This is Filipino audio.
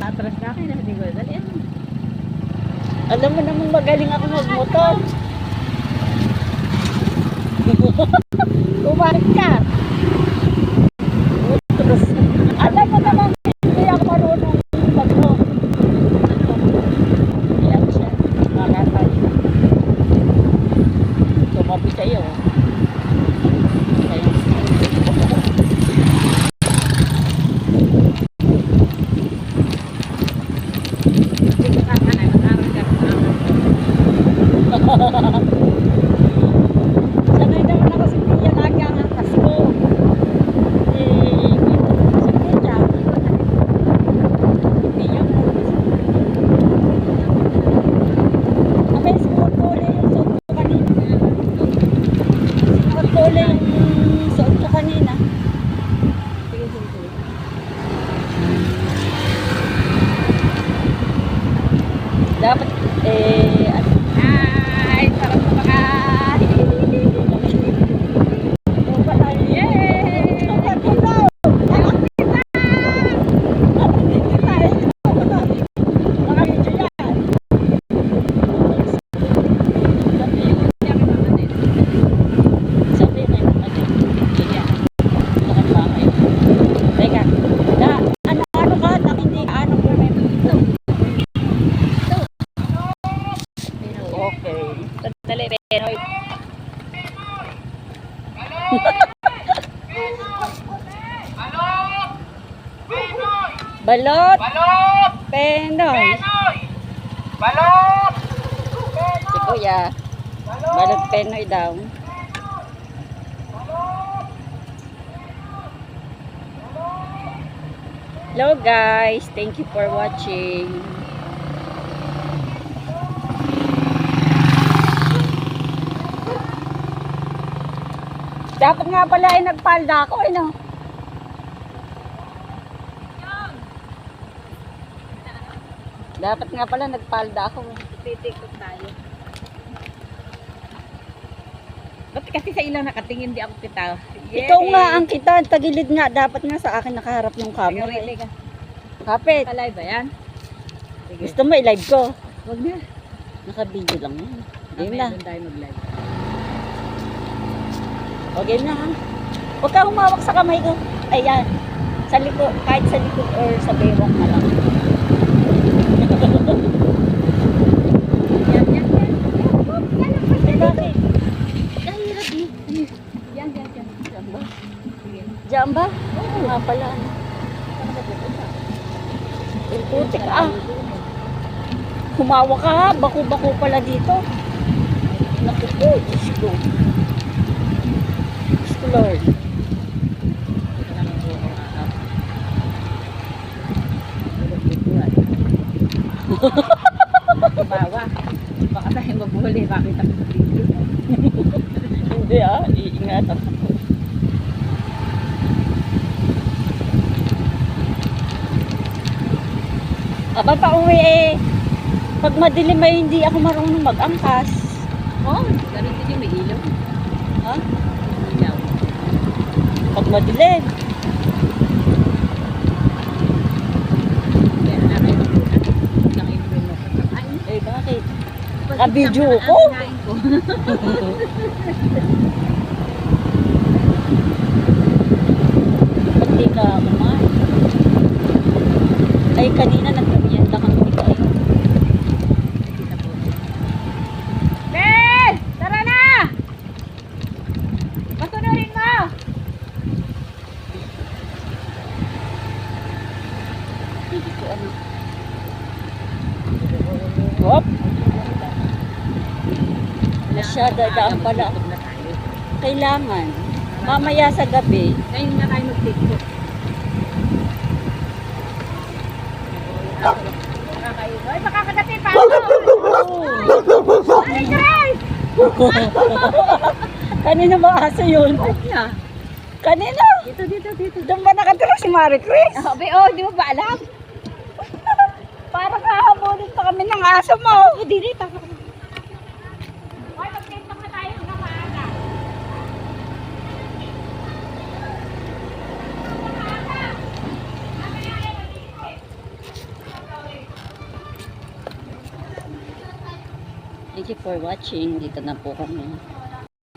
Atras na akin, hindi ko dali. Alam mo namang magaling ako magmotor. Kumarik ka. Atras. Alam mo namang hindi ako marunong magmotor. Yan siya. Makatay. Tumabi sa'yo. Sanay naman ako si Tia lagi ang atas ko. Si Tia. Tia mo. Abay, sumutuli yung suot ko kanina. Sumutuli yung suot ko kanina. Sige, sige, sige. Dapat, ay, sarap na baka. Dali, Penoy. Balot. Balot. Penoy. Balot. Si Kuya. Balot Penoy daw. Hello guys, thank you for watching. Dapat nga pala ay nagpalda ako, no? Dapat nga pala nagpalda ako. Titikot tayo. Ba't kasi sa ilang nakatingin di ako kita? Ikaw nga ang kita, tagilid nga. Dapat nga sa akin nakaharap yung camera. Teka. Kapit. Live ba yan? Gusto mo i-live ko? Huwag na. Naka-video lang yan. Game na. Doon tayo mag-live. O game na ha. Huwag ka humawak sa kamay ko. Ayan. Sa likod, kahit sa likod or sa bewang na lang. Yan, yan, yan. Ay, bakit? Kahirap eh. Yan, yan, yan. Yan ba? Sige. Diyan ba? Oo nga pala. Saan ka pupunta? Putik ah. Humawak ka ha. Baku-baku pala dito. Naku po. Diyos ko. Diyos ko Lord. Bawa. Baka tayo mabuhuli. Bakit ako sa video? Hindi ah. Iingat ako. Aba pa uwi eh. Pag madilim ay hindi ako marunong mag-angkas. Oh, ganun din yung may ilaw. Ha? Ilaw. Pag madilim. Kaya na kayo magbuhat. Lang yung mo sa kain. Eh bakit? Ka-video ko? Ba't di ka kumain? Ay kanina nagpapiyanda kang hindi ka eh. Ben! Tara na! Patunurin mo! Hindi ko ano. Hop! Masyada daan pala. Kailangan. Mamaya sa gabi. Ngayon na tayo mag-tiktok. Ay, makakagatin pa ako! Ay, Grace! Kanina ba aso yun? Na. Kanina? Dito. Doon ba nakatira si Marie Chris? Sabi, di mo ba alam? Parang kahabulin pa kami ng aso mo. Dili, taka. Ay, mag-tiktok na tayo ng maaga. Thank you for watching. Dito na po kami.